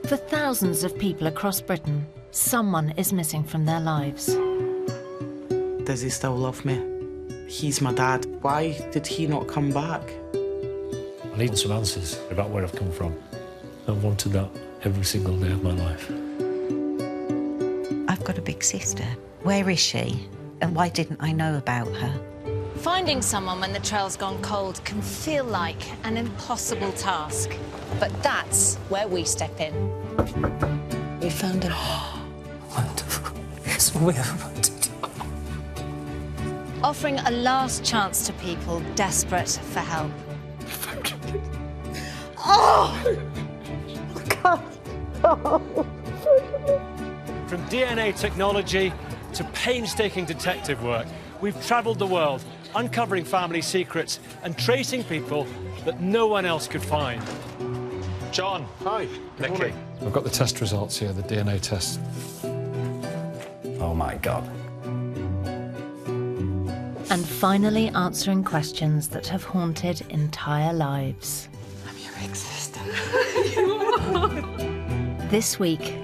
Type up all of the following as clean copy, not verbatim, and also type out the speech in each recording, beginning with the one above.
For thousands of people across Britain, someone is missing from their lives. Does he still love me? He's my dad. Why did he not come back? I need some answers about where I've come from. I've wanted that every single day of my life. I've got a big sister. Where is she? And why didn't I know about her? Finding someone when the trail's gone cold can feel like an impossible task. But that's where we step in. We found him. Wonderful. It's what we're about to do. Offering a last chance to people desperate for help. Oh! God. Oh. From DNA technology to painstaking detective work, we've travelled the world, uncovering family secrets and tracing people that no one else could find. John. Hi. Nicky. I've got the test results here, the DNA test. Oh, my God. And finally answering questions that have haunted entire lives. I'm your ex-sister. This week,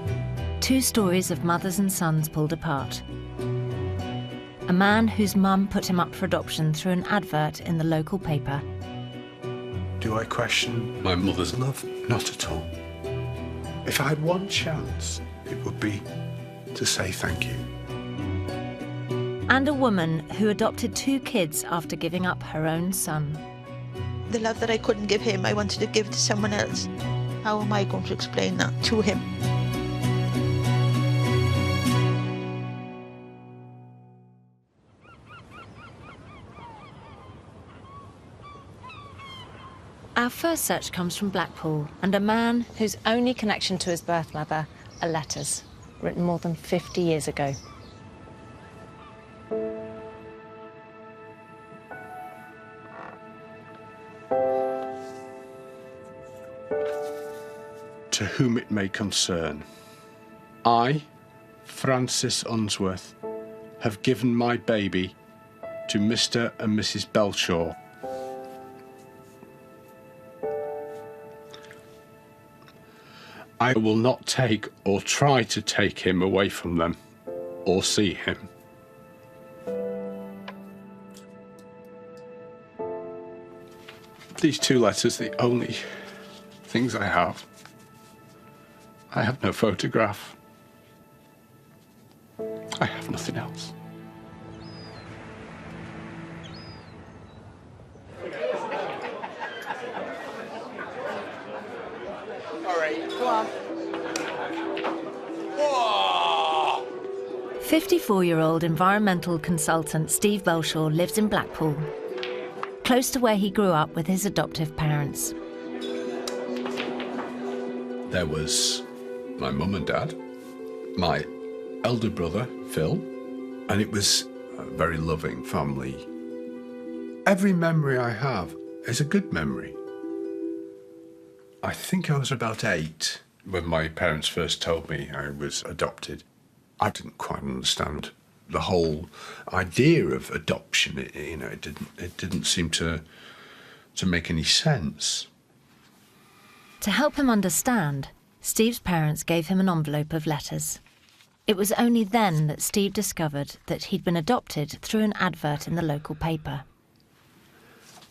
2 stories of mothers and sons pulled apart. A man whose mum put him up for adoption through an advert in the local paper. Do I question my mother's love? Not at all. If I had one chance, it would be to say thank you. And a woman who adopted 2 kids after giving up her own son. The love that I couldn't give him, I wanted to give to someone else. How am I going to explain that to him? Our first search comes from Blackpool and a man Whose only connection to his birth mother are letters written more than 50 years ago. To whom it may concern, I, Francis Unsworth, have given my baby to Mr. and Mrs. Belshaw. I will not take or try to take him away from them or see him. These 2 letters, the only things I have. I have no photograph. I have nothing else. All right, come on. Whoa! 54-year-old environmental consultant Steve Belshaw lives in Blackpool, close to where he grew up with his adoptive parents. There was my mum and dad, my elder brother, Phil, and it was a very loving family. Every memory I have is a good memory. I think I was about 8 when my parents first told me I was adopted. I didn't quite understand the whole idea of adoption. It didn't seem to make any sense. To help him understand, Steve's parents gave him an envelope of letters. It was only then that Steve discovered that he'd been adopted through an advert in the local paper.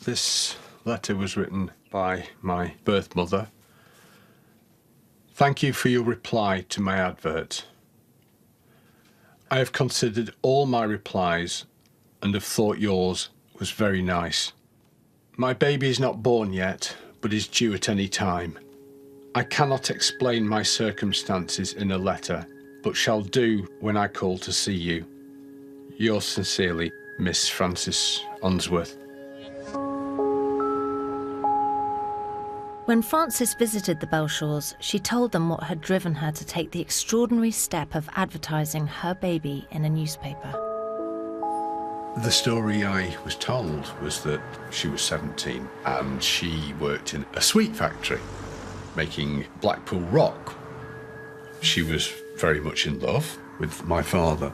This letter was written by my birth mother. Thank you for your reply to my advert. I have considered all my replies and have thought yours was very nice. My baby is not born yet, but is due at any time. I cannot explain my circumstances in a letter, but shall do when I call to see you. Yours sincerely, Miss Frances Unsworth. When Frances visited the Belshaws, she told them what had driven her to take the extraordinary step of advertising her baby in a newspaper. The story I was told was that she was 17 and she worked in a sweet factory making Blackpool rock. She was very much in love with my father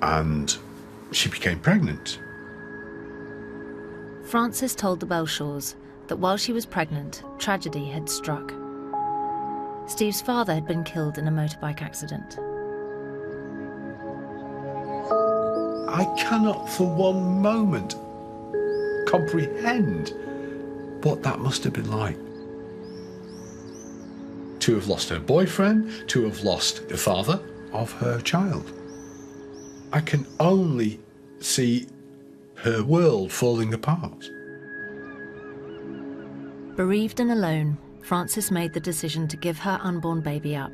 and she became pregnant. Frances told the Belshaws that while she was pregnant, tragedy had struck. Steve's father had been killed in a motorbike accident. I cannot for one moment comprehend what that must have been like. To have lost her boyfriend, to have lost the father of her child. I can only see her world falling apart. Bereaved and alone, Frances made the decision to give her unborn baby up.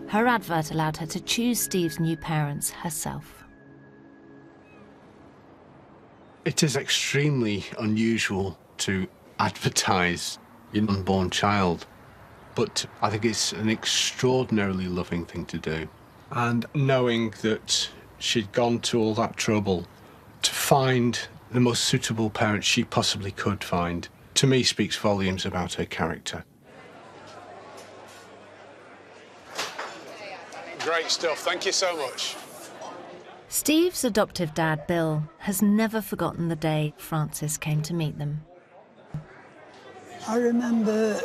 Her advert allowed her to choose Steve's new parents herself. It is extremely unusual to advertise your unborn child, but I think it's an extraordinarily loving thing to do. And knowing that she'd gone to all that trouble to find the most suitable parent she possibly could find, to me speaks volumes about her character. Great stuff, thank you so much. Steve's adoptive dad, Bill, has never forgotten the day Frances came to meet them. I remember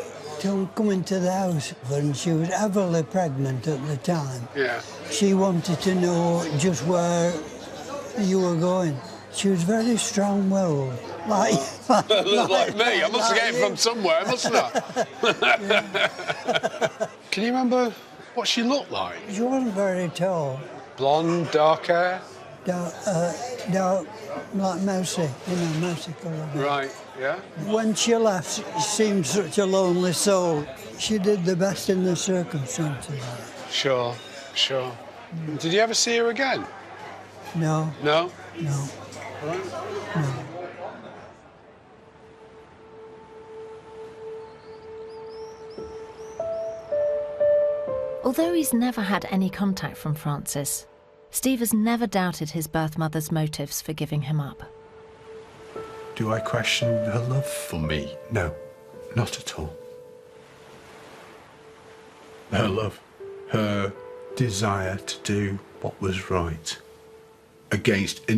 coming to the house when she was heavily pregnant at the time. Yeah. She wanted to know just where you were going. She was very strong-willed, like me. I must get it from somewhere, mustn't I? Can you remember what she looked like? She wasn't very tall. Blonde, dark hair? Dark, like mousy, mousy colour. Right, yeah. When she left, she seemed such a lonely soul. She did the best in the circumstances. Sure. Did you ever see her again? No. No? No. No. Although he's never had any contact from Frances, Steve has never doubted his birth mother's motives for giving him up. Do I question her love for me? No, not at all. Her love, her desire to do what was right against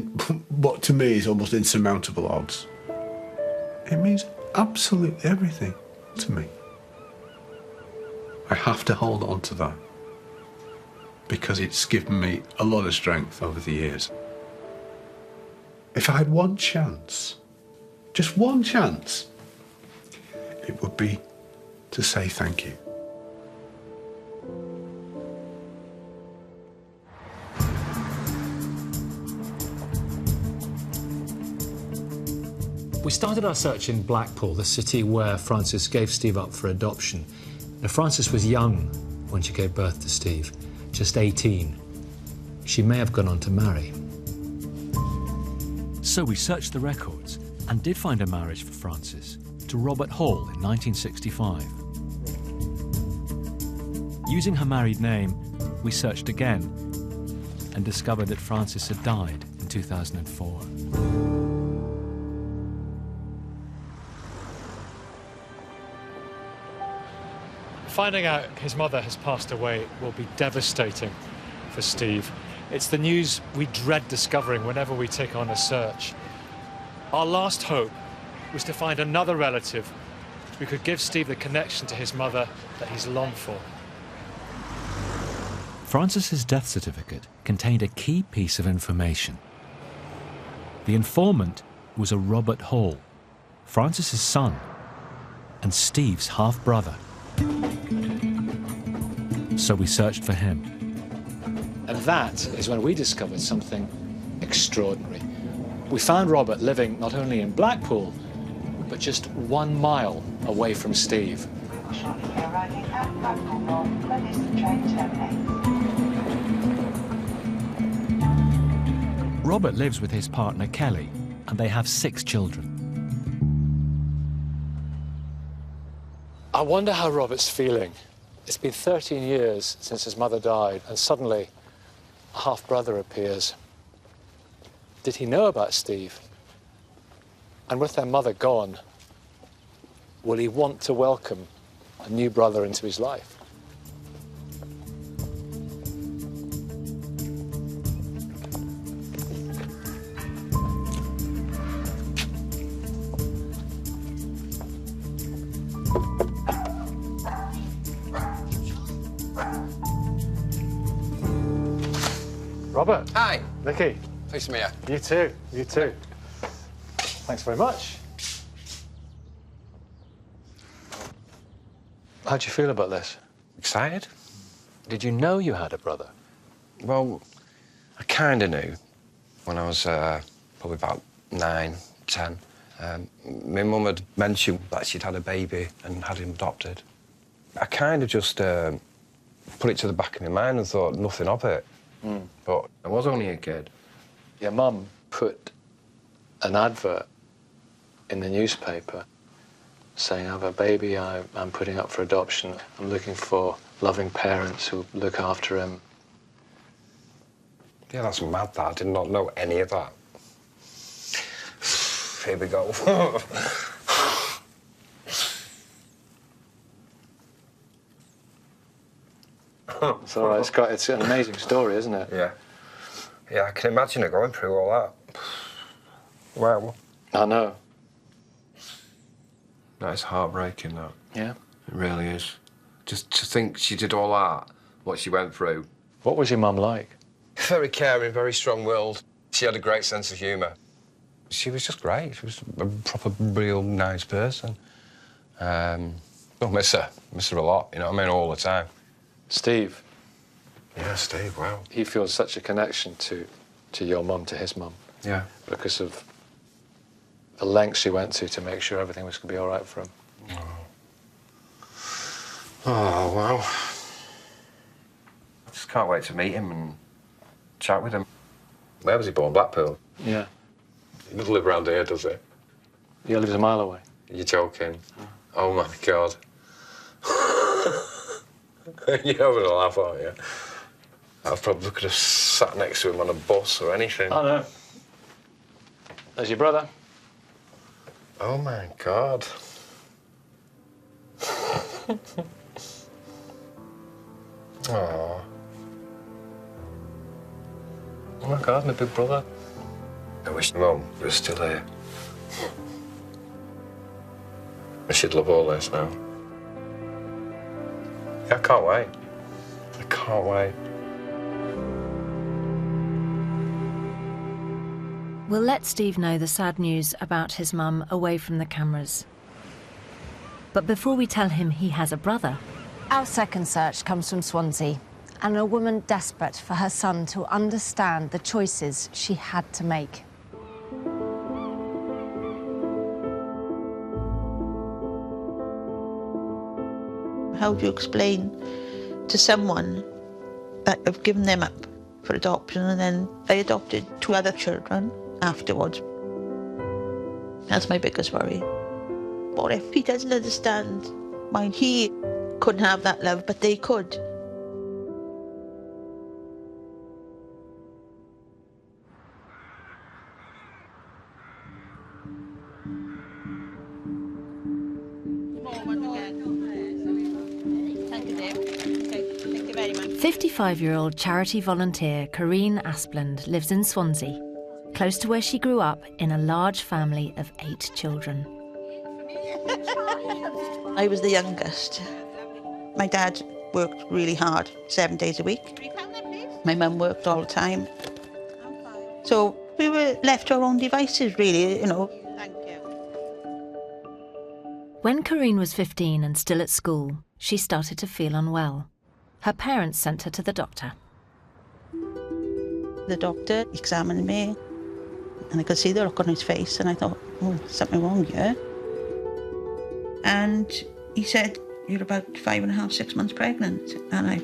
what to me is almost insurmountable odds. It means absolutely everything to me. I have to hold on to that because it's given me a lot of strength over the years. If I had one chance, just one chance, it would be to say thank you. We started our search in Blackpool, the city where Frances gave Steve up for adoption. Now, Frances was young when she gave birth to Steve, just 18. She may have gone on to marry. So we searched the records and did find a marriage for Frances to Robert Hall in 1965. Using her married name, we searched again and discovered that Frances had died in 2004. Finding out his mother has passed away will be devastating for Steve. It's the news we dread discovering whenever we take on a search. Our last hope was to find another relative who could give Steve the connection to his mother that he's longed for. Frances's death certificate contained a key piece of information. The informant was a Robert Hall, Frances's son and Steve's half-brother. So we searched for him. And that is when we discovered something extraordinary. We found Robert living not only in Blackpool, but just 1 mile away from Steve. Robert lives with his partner Kelly, and they have 6 children. I wonder how Robert's feeling. It's been 13 years since his mother died, and suddenly a half-brother appears. Did he know about Steve? And with their mother gone, will he want to welcome a new brother into his life? Robert. Hi. Vicky. Pleased to meet you. You too. You too. Thanks very much. How do you feel about this? Excited? Did you know you had a brother? Well, I kind of knew when I was probably about 9, 10. My mum had mentioned that she'd had a baby and had him adopted. I kind of just put it to the back of my mind and thought nothing of it. But I was only a kid. Your mum put an advert in the newspaper saying, I have a baby, I'm putting up for adoption. I'm looking for loving parents who look after him. Yeah, that's mad, that. I did not know any of that. Here we go. It's all right. It's an amazing story, isn't it? Yeah. Yeah, I can imagine her going through all that. Wow. I know. That is heartbreaking, that. Yeah. It really is. Just to think she did all that, what she went through. What was your mum like? Very caring, very strong-willed. She had a great sense of humour. She was just great. She was a proper, real nice person. I'll miss her. Miss her a lot, you know what I mean, all the time. Steve. Yeah, Steve, wow. He feels such a connection to your mum, to his mum. Yeah. Because of the lengths she went to make sure everything was going to be all right for him. Oh, wow. I just can't wait to meet him and chat with him. Where was he born? Blackpool? Yeah. He doesn't live around here, does he? He lives a mile away. You're joking. Oh, my God. You're having a laugh, aren't you? I probably could have sat next to him on a bus or anything. Oh, no. There's your brother. Oh, my God. Oh. Oh, my God, my big brother. I wish Mum was still here. She'd love all this now. Yeah, I can't wait. I can't wait. We'll let Steve know the sad news about his mum away from the cameras. But before we tell him he has a brother... Our second search comes from Swansea, and a woman desperate for her son to understand the choices she had to make. How do you explain to someone that I've given them up for adoption and then I adopted 2 other children afterwards? That's my biggest worry. Or if he doesn't understand why he couldn't have that love, but they could. Thank you, Dave. Okay, thank you very much. 55-year-old charity volunteer Corinne Aspland lives in Swansea, close to where she grew up in a large family of 8 children. I was the youngest. My dad worked really hard, 7 days a week. My mum worked all the time. So we were left to our own devices, really, you know. Thank you. When Corinne was 15 and still at school, she started to feel unwell. Her parents sent her to the doctor. The doctor examined me, and I could see the look on his face, and I thought, oh, something wrong here. And he said, you're about 5.5, 6 months pregnant. And I,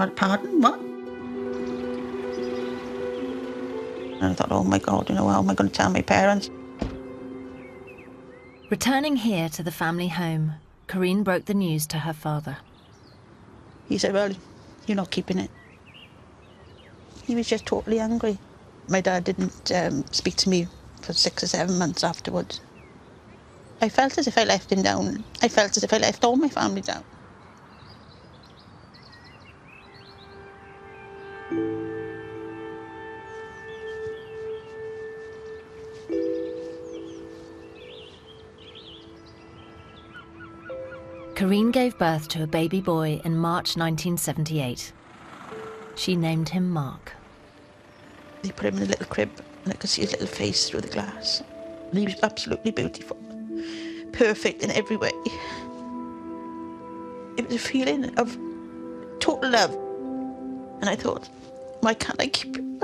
pardon, what? And I thought, oh my God, you know, how am I going to tell my parents? Returning here to the family home, Corinne broke the news to her father. He said, well, you're not keeping it. He was just totally angry. My dad didn't speak to me for 6 or 7 months afterwards. I felt as if I left him down. I felt as if I left all my family down. Corinne gave birth to a baby boy in March 1978. She named him Mark. They put him in a little crib, and I could see his little face through the glass. And he was absolutely beautiful, perfect in every way. It was a feeling of total love. And I thought, why can't I keep him?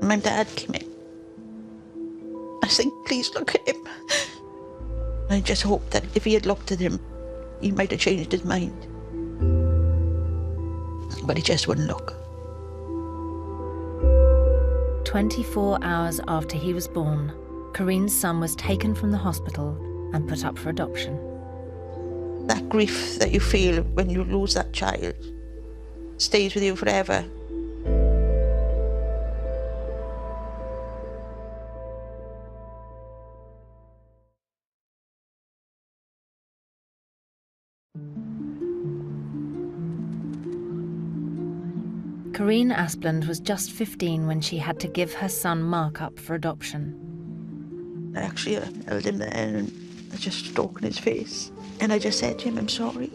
My dad came in. I said, please look at him. I just hoped that if he had looked at him, he might have changed his mind. But he just wouldn't look. 24 hours after he was born, Kareen's son was taken from the hospital and put up for adoption. That grief that you feel when you lose that child stays with you forever. Kareen Asplund was just 15 when she had to give her son Mark up for adoption. I actually held him there and I just stroked his face. And I just said to him, I'm sorry.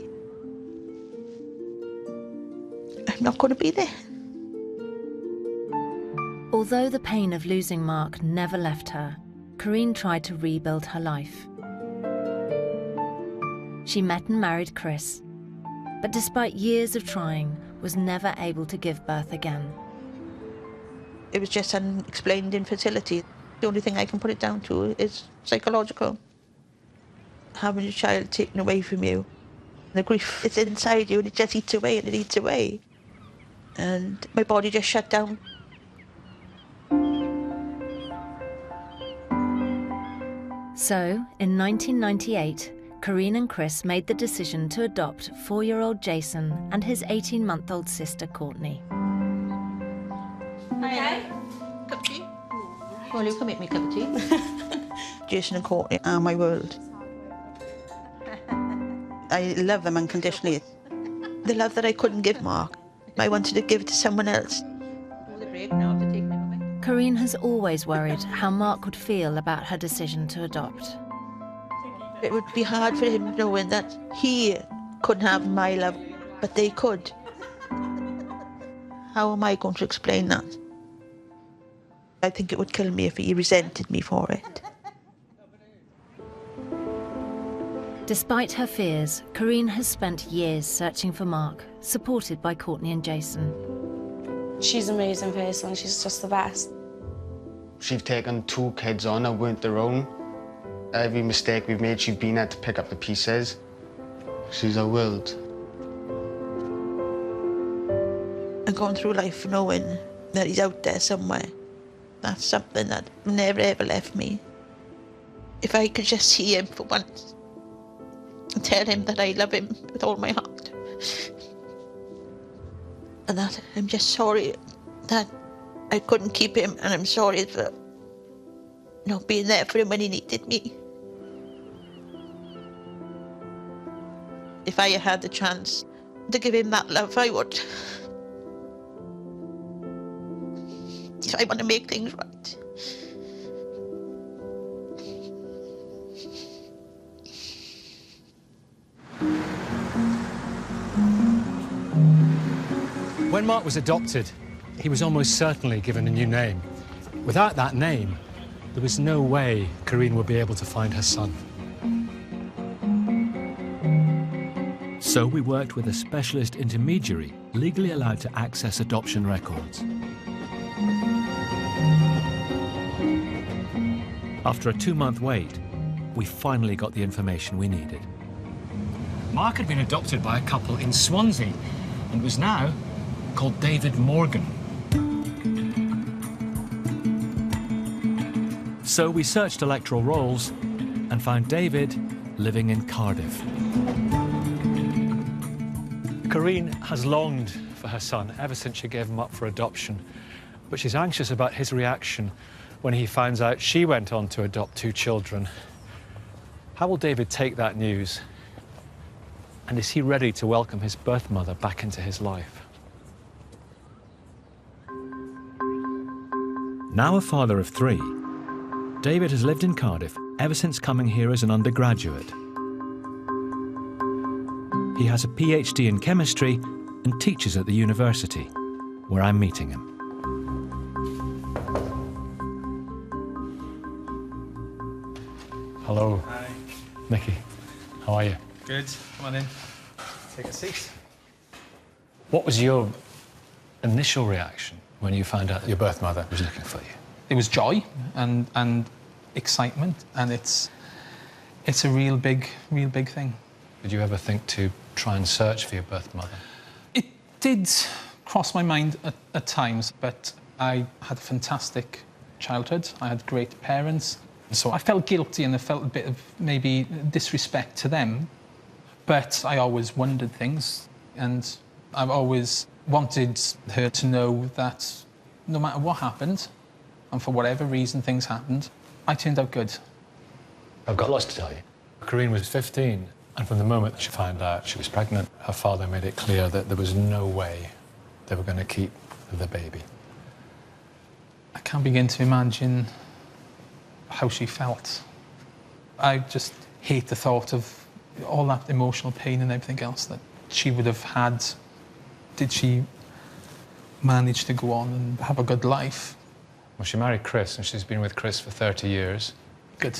I'm not going to be there. Although the pain of losing Mark never left her, Kareen tried to rebuild her life. She met and married Chris, but despite years of trying, was never able to give birth again. It was just unexplained infertility. The only thing I can put it down to is psychological. Having a child taken away from you, the grief is inside you and it just eats away and it eats away. And my body just shut down. So, in 1998, Kareen and Chris made the decision to adopt 4-year-old Jason and his 18-month-old sister, Courtney. Hi. Cup of tea? Well, you can make me a cup of tea. Jason and Courtney are my world. I love them unconditionally. The love that I couldn't give Mark, I wanted to give to someone else. Kareen has always worried how Mark would feel about her decision to adopt. It would be hard for him knowing that he couldn't have my love, but they could. How am I going to explain that? I think it would kill me if he resented me for it. Despite her fears, Kareen has spent years searching for Mark, supported by Courtney and Jason. She's an amazing person, she's just the best. She's taken 2 kids on that weren't their own. Every mistake we've made, she's been there to pick up the pieces. She's our world. And going through life knowing that he's out there somewhere, that's something that never ever left me. If I could just see him for once and tell him that I love him with all my heart. And that I'm just sorry that I couldn't keep him, and I'm sorry for not being there for him when he needed me. If I had the chance to give him that love, I would. So I want to make things right. When Mark was adopted, he was almost certainly given a new name. Without that name, there was no way Kareen would be able to find her son. So we worked with a specialist intermediary legally allowed to access adoption records. After a 2-month wait, we finally got the information we needed. Mark had been adopted by a couple in Swansea and was now called David Morgan. So we searched electoral rolls and found David living in Cardiff. Kareen has longed for her son ever since she gave him up for adoption, but she's anxious about his reaction when he finds out she went on to adopt 2 children. How will David take that news? And is he ready to welcome his birth mother back into his life? Now a father of 3, David has lived in Cardiff ever since coming here as an undergraduate. He has a PhD in chemistry and teaches at the university, where I'm meeting him. Hello. Hi. Nicky, how are you? Good. Come on in. Take a seat. What was your initial reaction when you found out that your birth mother was looking for you? It was joy and excitement, and it's a real big thing. Did you ever think to try and search for your birth mother? It did cross my mind at times, but I had a fantastic childhood. I had great parents. So I felt guilty and I felt a bit of maybe disrespect to them. But I always wondered things, and I've always wanted her to know that no matter what happened, and for whatever reason things happened, I turned out good. I've got lots to tell you. Corinne was 15, and from the moment that she found out she was pregnant, her father made it clear that there was no way they were going to keep the baby. I can't begin to imagine how she felt. I just hate the thought of all that emotional pain and everything else that she would have had. Did she manage to go on and have a good life? Well, she married Chris, and she's been with Chris for 30 years. Good.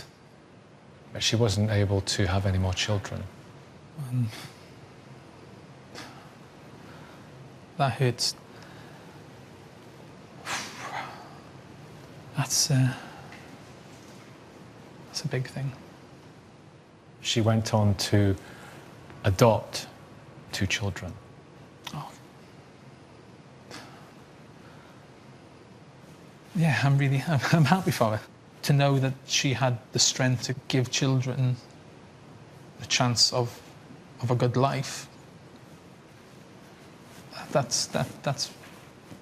But she wasn't able to have any more children. That hurts. That's a big thing. She went on to adopt 2 children. Oh. Yeah, I'm happy for her. To know that she had the strength to give children the chance of a good life. That's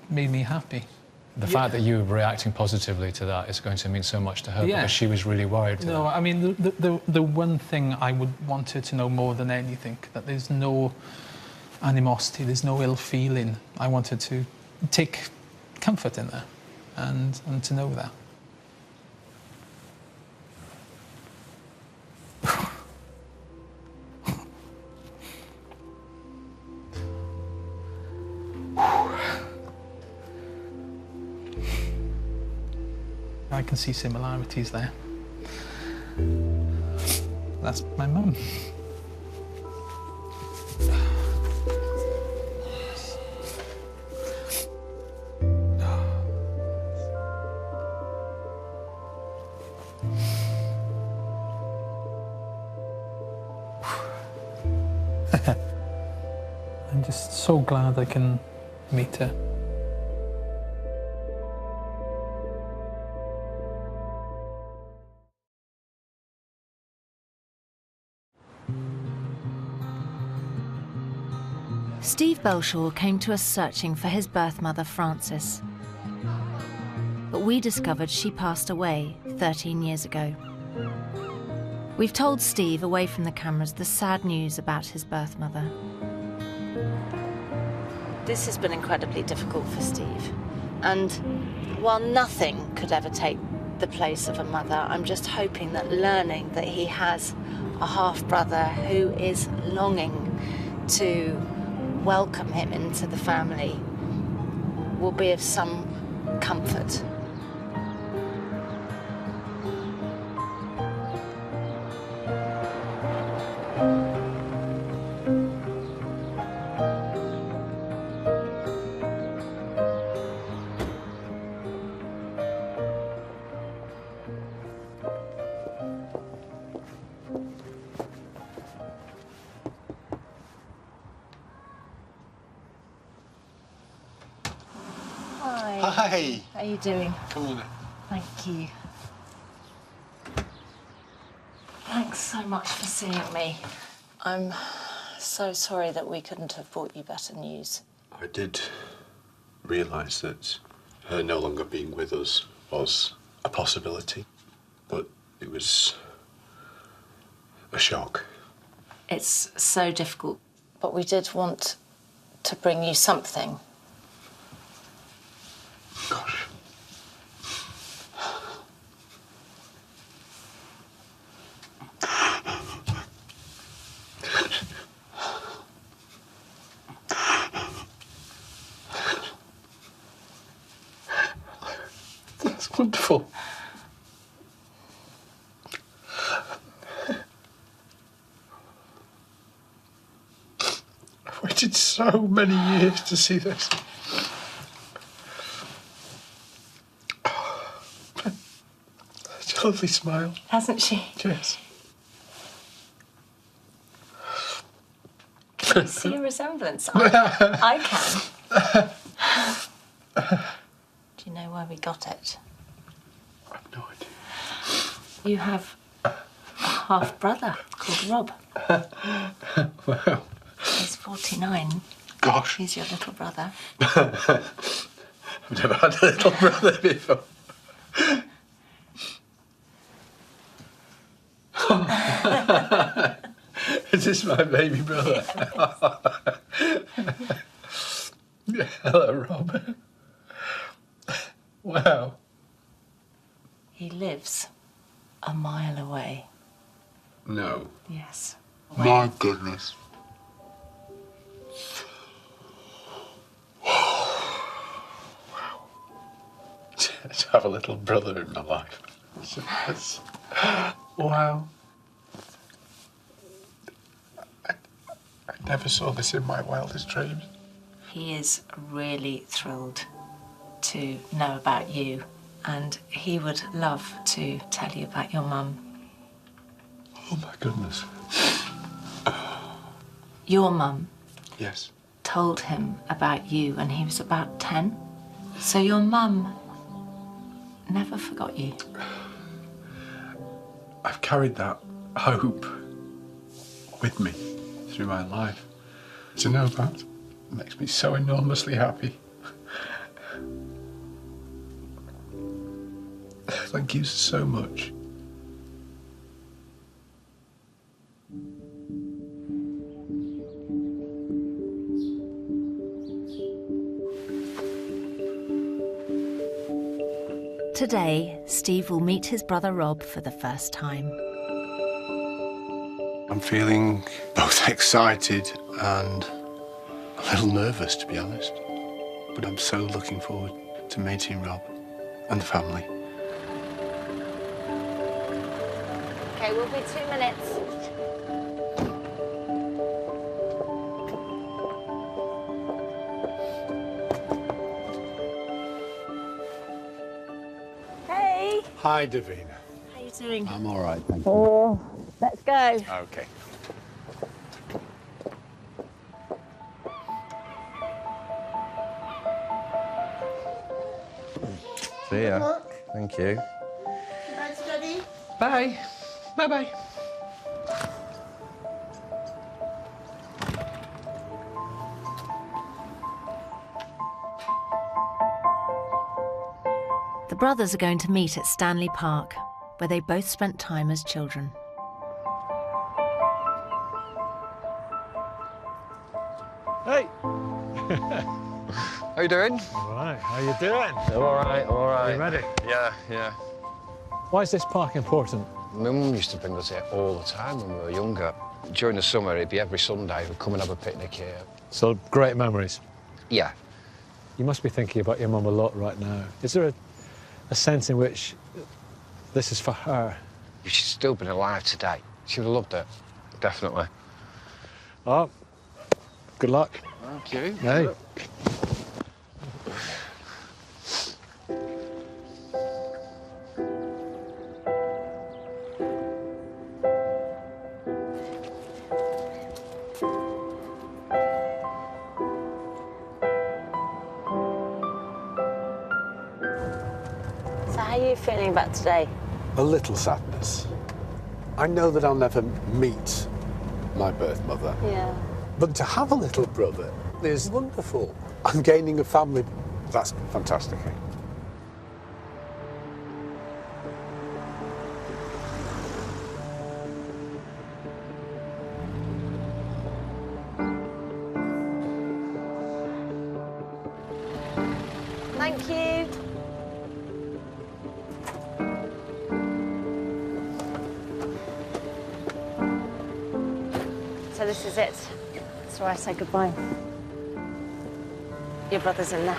made me happy. The fact that you were reacting positively to that is going to mean so much to her, because she was really worried. No, I mean, the one thing I would want her to know more than anything, that there's no animosity, there's no ill feeling. I want her to take comfort in that and to know that. I can see similarities there. That's my mum. I'm just so glad I can meet her. Steve Belshaw came to us searching for his birth mother, Frances. But we discovered she passed away 13 years ago. We've told Steve, away from the cameras, the sad news about his birth mother. This has been incredibly difficult for Steve. And while nothing could ever take the place of a mother, I'm just hoping that learning that he has a half-brother who is longing to welcome him into the family will be of some comfort. Hi. How are you doing? Come on in. Thank you. Thanks so much for seeing me. I'm so sorry that we couldn't have brought you better news. I did realise that her no longer being with us was a possibility, but it was a shock. It's so difficult, but we did want to bring you something. Gosh. wonderful. I've waited so many years to see this. Such a lovely smile. Hasn't she? Yes. Can you see a resemblance? I can. Do you know where we got it? I have no idea. You have a half-brother called Rob. Wow. He's 49. Gosh. He's your little brother. I've never had a little brother before. Is this my baby brother? Yeah, hello, Rob. Wow. He lives a mile away. No. Yes. My goodness. Wow. To have a little brother in my life. Wow. I never saw this in my wildest dreams. He is really thrilled to know about you, and he would love to tell you about your mum. Oh my goodness. Your mum Yes. told him about you when he was about 10. So your mum never forgot you. I've carried that hope with me through my life. To know that makes me so enormously happy. Thank you so much. Today, Steve will meet his brother Rob for the first time. I'm feeling both excited and a little nervous, to be honest. But I'm so looking forward to meeting Rob and the family. Okay, we'll be 2 minutes. Hey, Hi, Davina. how you doing? I'm all right, thank you. Oh, let's go. Okay. See ya. Thank you. Bye, study. Bye. Bye-bye. The brothers are going to meet at Stanley Park, where they both spent time as children. Hey! How you doing? All right, how you doing? I'm all right, I'm all right. You ready? Yeah, yeah. Why is this park important? My mum used to bring us here all the time when we were younger. During the summer, it'd be every Sunday. We'd come and have a picnic here. So, great memories. Yeah. You must be thinking about your mum a lot right now. Is there a sense in which this is for her? If she'd still been alive today, she would have loved it. Definitely. Oh, good luck. Thank you. Hey. So how are you feeling about today? A little sadness. I know that I'll never meet my birth mother, Yeah. but to have a little brother is wonderful. I'm gaining a family. That's fantastic. Thank you. So this is it. That's where I say goodbye. Your brother's in there.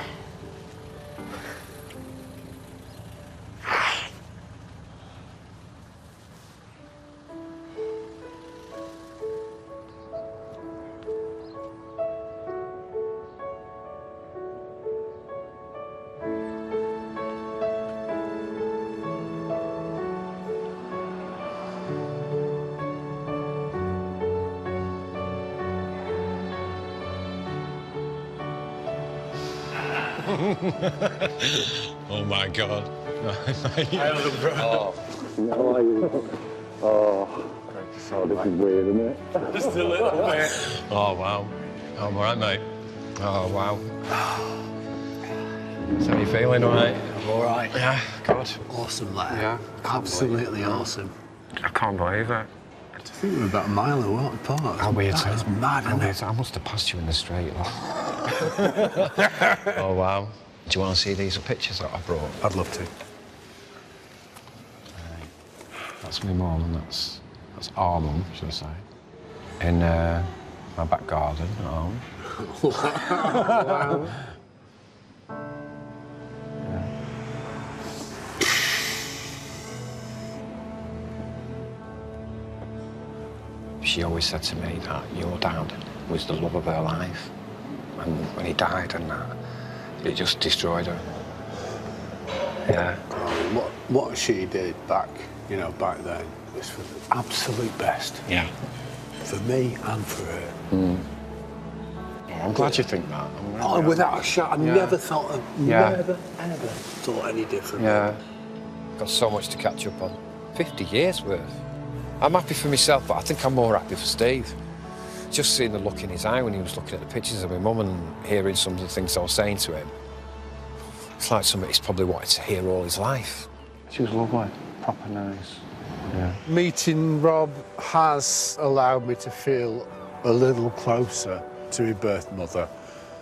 Oh, my God. Oh. Oh, this is weird, isn't it? Just a little bit. Oh, wow. Oh, I'm all right, mate. Oh, wow. So you feeling all right? I'm all right. Yeah, good. Awesome, lad. Yeah. Absolutely awesome. I can't believe it. I think we're about a mile apart. How weird. That is mad, isn't it? I must have passed you in the street. Oh, wow. Do you want to see these pictures that I brought? I'd love to. That's my mum, and that's our mum, should I say. In my back garden at home. Wow. She always said to me that your dad was the love of her life. And when he died and that, it just destroyed her. Yeah. What she did back then was for the absolute best. Yeah. For me and for her. Mm. Oh, I'm glad you think that. Oh, without a shot, I never thought never, ever thought any different. Yeah. Got so much to catch up on. 50 years worth. I'm happy for myself, but I think I'm more happy for Steve. Just seeing the look in his eye when he was looking at the pictures of my mum and hearing some of the things I was saying to him. It's like something he's probably wanted to hear all his life. She was lovely, proper nice. Yeah. Meeting Rob has allowed me to feel a little closer to my birth mother.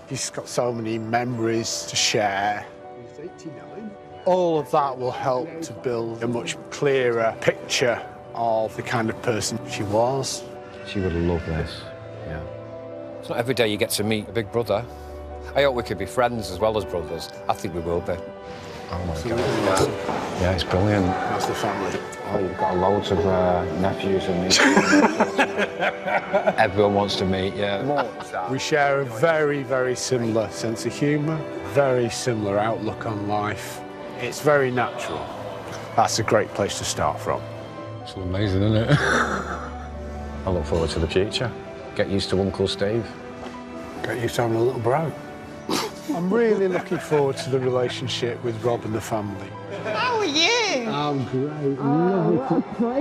He's got so many memories to share. He's 89. All of that will help to build a much clearer picture of the kind of person she was. She would love this, yeah. It's not every day you get to meet a big brother. I hope we could be friends as well as brothers. I think we will be. Oh, my God. Yeah, it's brilliant. That's the family. Oh, you've got loads of nephews and nieces. Everyone wants to meet, yeah. We share a very, very similar sense of humour, very similar outlook on life. It's very natural. That's a great place to start from. It's amazing, isn't it? I look forward to the future. Get used to Uncle Steve. Get used to having a little bro. I'm really looking forward to the relationship with Rob and the family. How are you? I'm great.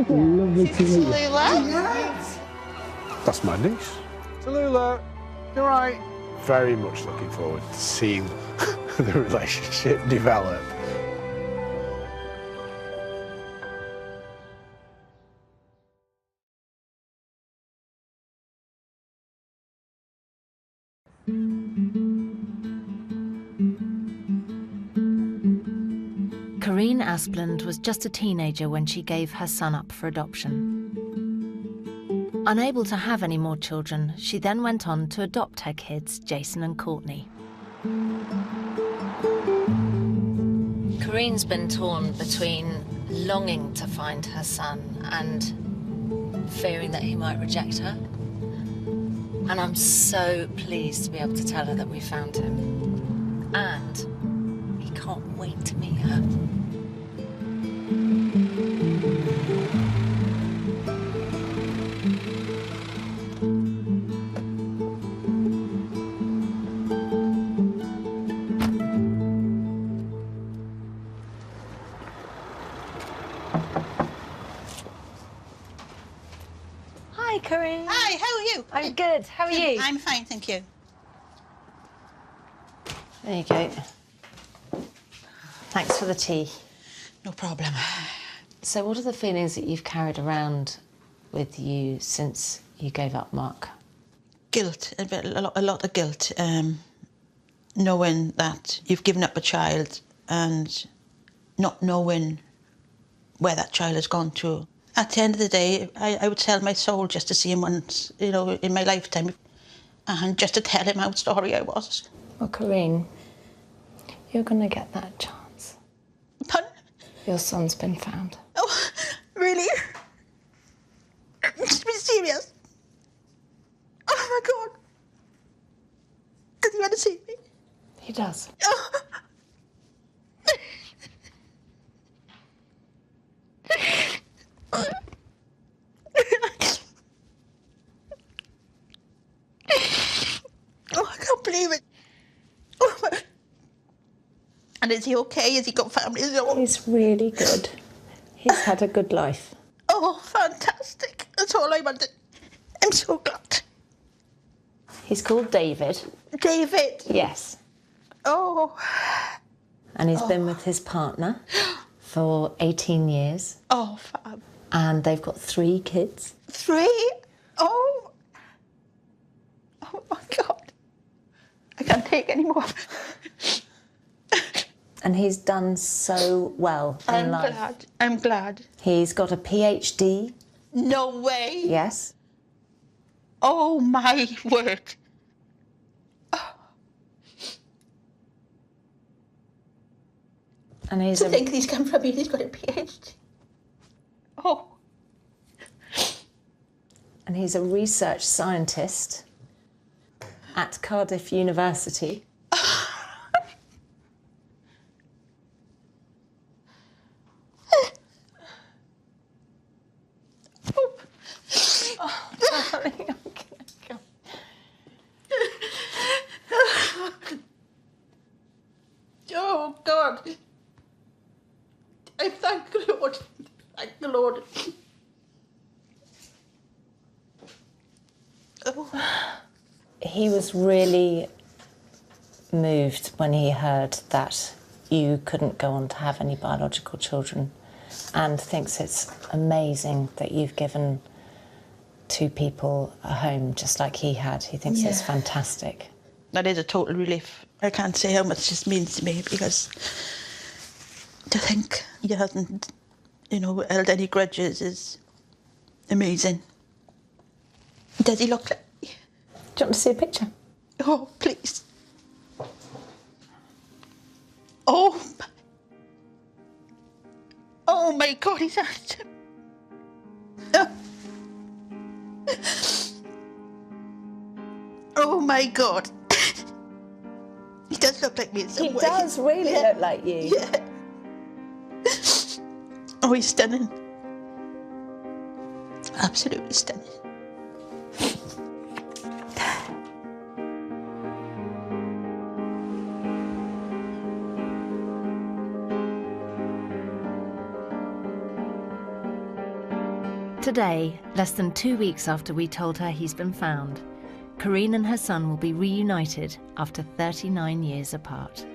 Lovely to meet you. Tallulah? That's my niece. Tallulah, you all right? Very much looking forward to seeing the relationship develop. Karine Asplund was just a teenager when she gave her son up for adoption. Unable to have any more children, she then went on to adopt her kids, Jason and Courtney. Karine's been torn between longing to find her son and fearing that he might reject her. And I'm so pleased to be able to tell her that we found him. And he can't wait to meet her. Hi, Karine. Hi, how are you? I'm good. How are you? I'm fine, thank you. There you go. Thanks for the tea. No problem. So what are the feelings that you've carried around with you since you gave up Mark? Guilt, a lot of guilt. Knowing that you've given up a child and not knowing where that child has gone to. At the end of the day, I would sell my soul just to see him once, in my lifetime, and just to tell him how sorry I was. Well, Karine, you're going to get that chance. Pardon? Your son's been found. Oh, really? Be serious? Oh, my God. Does he want to see me? He does. Oh. Oh, I can't believe it. Oh, And is he okay? Has he got family? He's really good. He's had a good life. Oh, fantastic. That's all I wanted. I'm so glad. He's called David. David? Yes. Oh. And he's been with his partner for 18 years. Oh, fab. And they've got 3 kids. 3? Oh. Oh, my God. I can't take any more. And he's done so well in life. Glad. I'm glad. He's got a PhD. No way. Yes. Oh, my word. And he's to think these come from me, he's got a PhD. Oh. And he's a research scientist at Cardiff University. Oh, God. I thank the Lord. Thank the Lord. Oh. He was really moved when he heard that you couldn't go on to have any biological children, and thinks it's amazing that you've given 2 people a home just like he had. He thinks it's fantastic. That is a total relief. I can't say how much this means to me, because to think he hasn't, held any grudges is amazing. Does he look like... Do you want to see a picture? Oh, please. Oh, oh my God, he's handsome. Oh my God. He does look like me in some way. He does really look like you. Yeah. Oh, he's stunning. Absolutely stunning. Today, less than 2 weeks after we told her he's been found, Corinne and her son will be reunited after 39 years apart.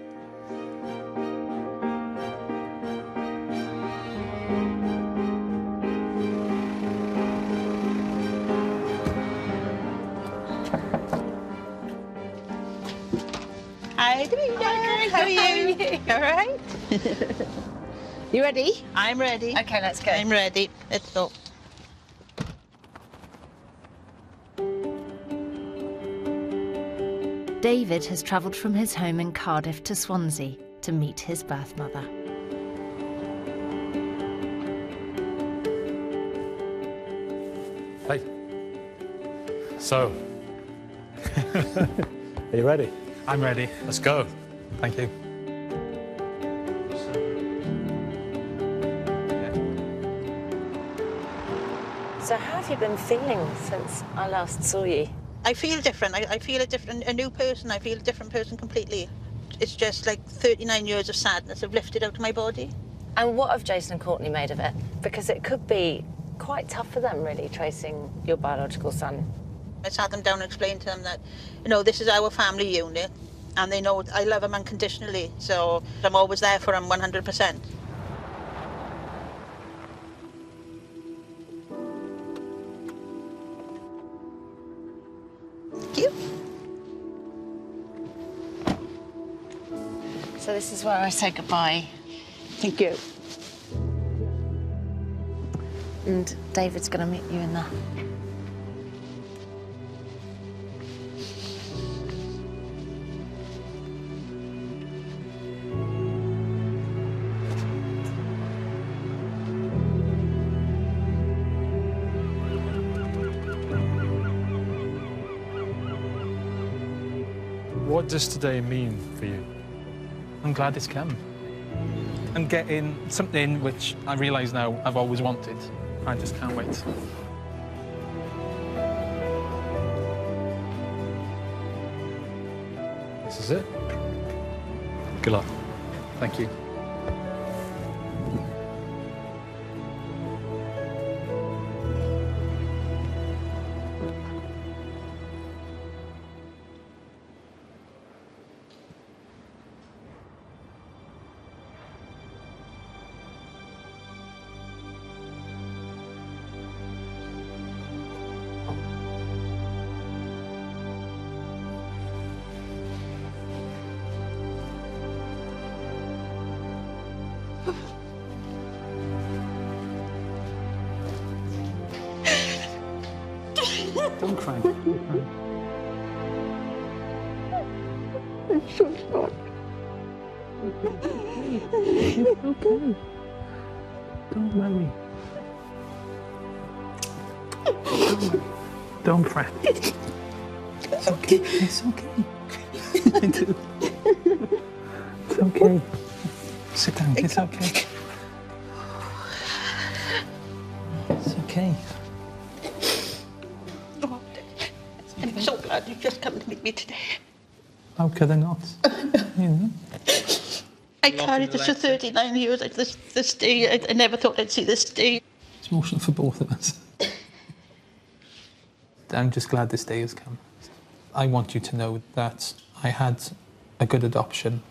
Hi, Davina. How are you? All right? You ready? I'm ready. Okay, let's go. I'm ready. Let's go. David has travelled from his home in Cardiff to Swansea to meet his birth mother. Hey. So, are you ready? I'm ready. Let's go. Thank you. So how have you been feeling since I last saw you? I feel different. I feel a new person. I feel a different person completely. It's just like 39 years of sadness have lifted out of my body. And what have Jason and Courtney made of it? Because it could be quite tough for them, really, tracing your biological son. I sat them down and explained to them that, this is our family unit, and they know I love them unconditionally, so I'm always there for them 100%. Thank you. So this is where I say goodbye. Thank you. And David's going to meet you in there. What does today mean for you? I'm glad it's come. And getting something which I realise now I've always wanted. I just can't wait. This is it. Good luck. Thank you. Don't cry. Don't cry. I'm so sorry. It's okay. Don't worry. Don't worry. Don't fret. It's okay. It's okay. I do. It's okay. Sit down. It's okay. It's okay. I'm so glad you've just come to meet me today. How could I not? You know? I carried this for 39 years. This day, I never thought I'd see this day. It's emotional for both of us. I'm just glad this day has come. I want you to know that I had a good adoption.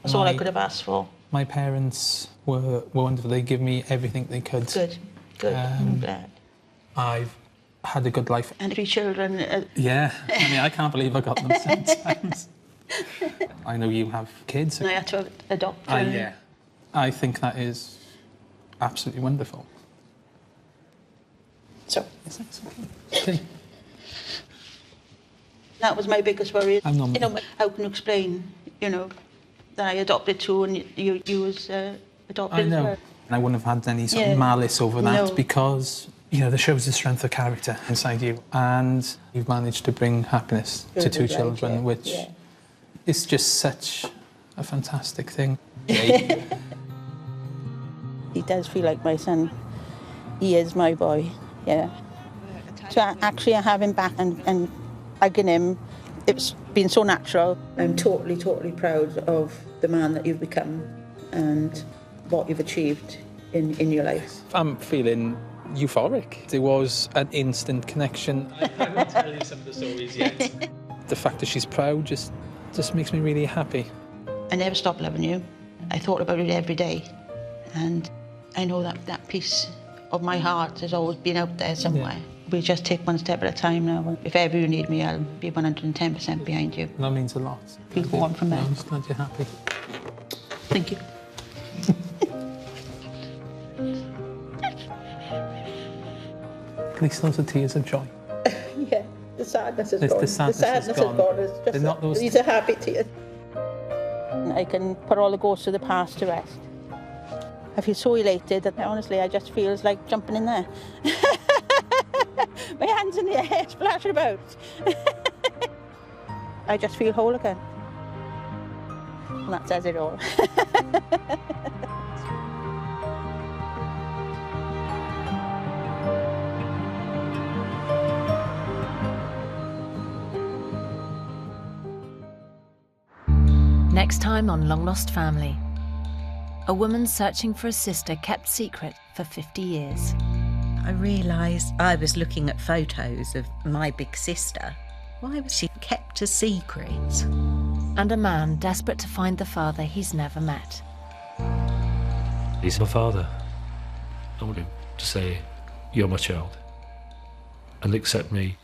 That's all I could have asked for. My parents were wonderful. They gave me everything they could. Good, good. I'm glad. I've had a good life. And 3 children. Yeah, I mean, I can't believe I got them sometimes. I know you have kids. And I had to adopt. Yeah. I think that is absolutely wonderful. So. Yes, that's okay. That was my biggest worry. I'm not. You know, how can you explain, you know, that I adopted 2 and you was adopted? I know. And I wouldn't have had any sort of malice over that because, you know, that shows the strength of character inside you. And you've managed to bring happiness to 2 children, which is just such a fantastic thing. He does feel like my son. He is my boy, yeah. So actually I have him back and hugging him, it's been so natural. I'm totally, totally proud of the man that you've become and what you've achieved in your life. I'm feeling euphoric. There was an instant connection. I won't tell you some of the stories yet. The fact that she's proud just makes me really happy. I never stopped loving you. I thought about it every day. And I know that piece of my heart has always been out there somewhere. Yeah. We just take one step at a time now. If ever you need me, I'll be 110% behind you. That means a lot. We'll go on from there. I'm just glad you're happy. Thank you. At least those are tears of joy. Yeah, the sadness is gone. The sadness is gone. It's just these are happy tears. I can put all the ghosts of the past to rest. I feel so elated that honestly I just feel like jumping in there. My hands in the air, splashing about. I just feel whole again. And that says it all. Next time on Long Lost Family, a woman searching for a sister kept secret for 50 years. I realised I was looking at photos of my big sister. Why was she kept a secret? And a man desperate to find the father he's never met. He's my father. I want him to say, "You're my child," and accept me